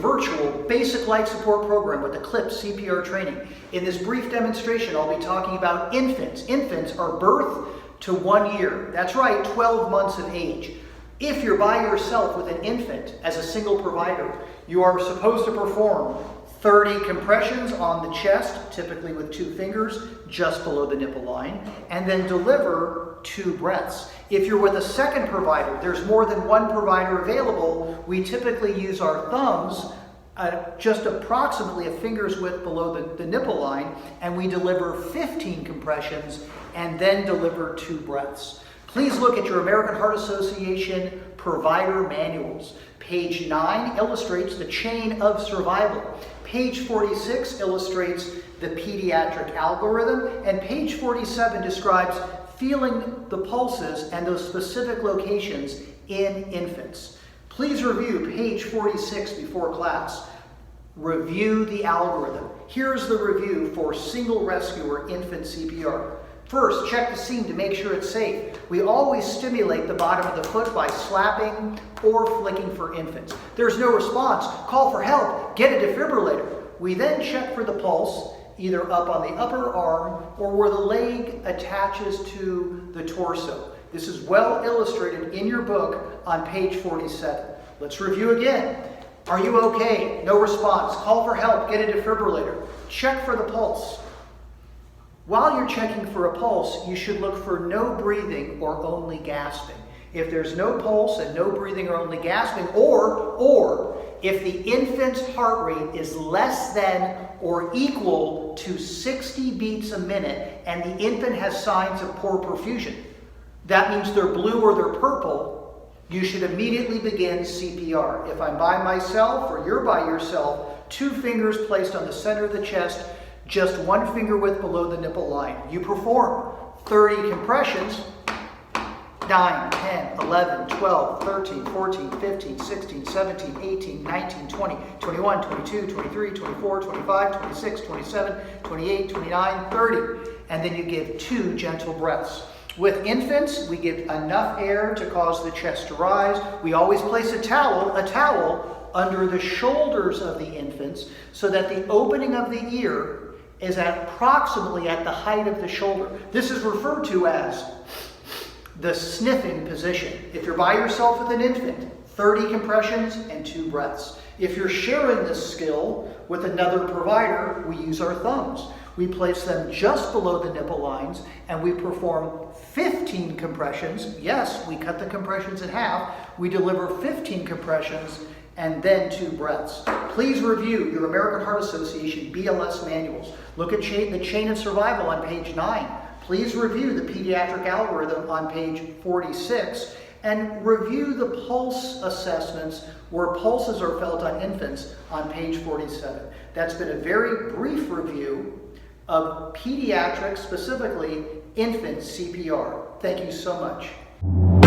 virtual basic life support program with Eclipse CPR training. In this brief demonstration, I'll be talking about infants. Infants are birth to 1 year. That's right, 12 months of age. If you're by yourself with an infant as a single provider, you are supposed to perform 30 compressions on the chest, typically with 2 fingers, just below the nipple line, and then deliver 2 breaths. If you're with a second provider, there's more than one provider available, we typically use our thumbs just approximately a finger's width below the nipple line, and we deliver 15 compressions and then deliver 2 breaths. Please look at your American Heart Association provider manuals. Page 9 illustrates the chain of survival. Page 46 illustrates the pediatric algorithm, and page 47 describes feeling the pulses and those specific locations in infants. Please review page 46 before class. Review the algorithm. Here's the review for single rescuer infant CPR. First, check the scene to make sure it's safe. We always stimulate the bottom of the foot by slapping or flicking for infants. There's no response. Call for help. Get a defibrillator. We then check for the pulse, either up on the upper arm or where the leg attaches to the torso. This is well illustrated in your book on page 47. Let's review again. Are you okay? No response. Call for help. Get a defibrillator. Check for the pulse. While you're checking for a pulse, you should look for no breathing or only gasping. If there's no pulse and no breathing or only gasping, or if the infant's heart rate is less than or equal to 60 beats a minute and the infant has signs of poor perfusion, that means they're blue or they're purple, you should immediately begin CPR. If I'm by myself or you're by yourself, 2 fingers placed on the center of the chest, just 1 finger width below the nipple line. You perform 30 compressions, 9, 10, 11, 12, 13, 14, 15, 16, 17, 18, 19, 20, 21, 22, 23, 24, 25, 26, 27, 28, 29, 30. And then you give 2 gentle breaths. With infants, we give enough air to cause the chest to rise. We always place a towel under the shoulders of the infants so that the opening of the ear is approximately at the height of the shoulder. This is referred to as the sniffing position. If you're by yourself with an infant, 30 compressions and 2 breaths. If you're sharing this skill with another provider, we use our thumbs. We place them just below the nipple lines and we perform 15 compressions. Yes, we cut the compressions in half. We deliver 15 compressions and then 2 breaths. Please review your American Heart Association BLS manuals. Look at the chain of survival on page 9. Please review the pediatric algorithm on page 46 and review the pulse assessments where pulses are felt on infants on page 47. That's been a very brief review of pediatric, specifically infant CPR. Thank you so much.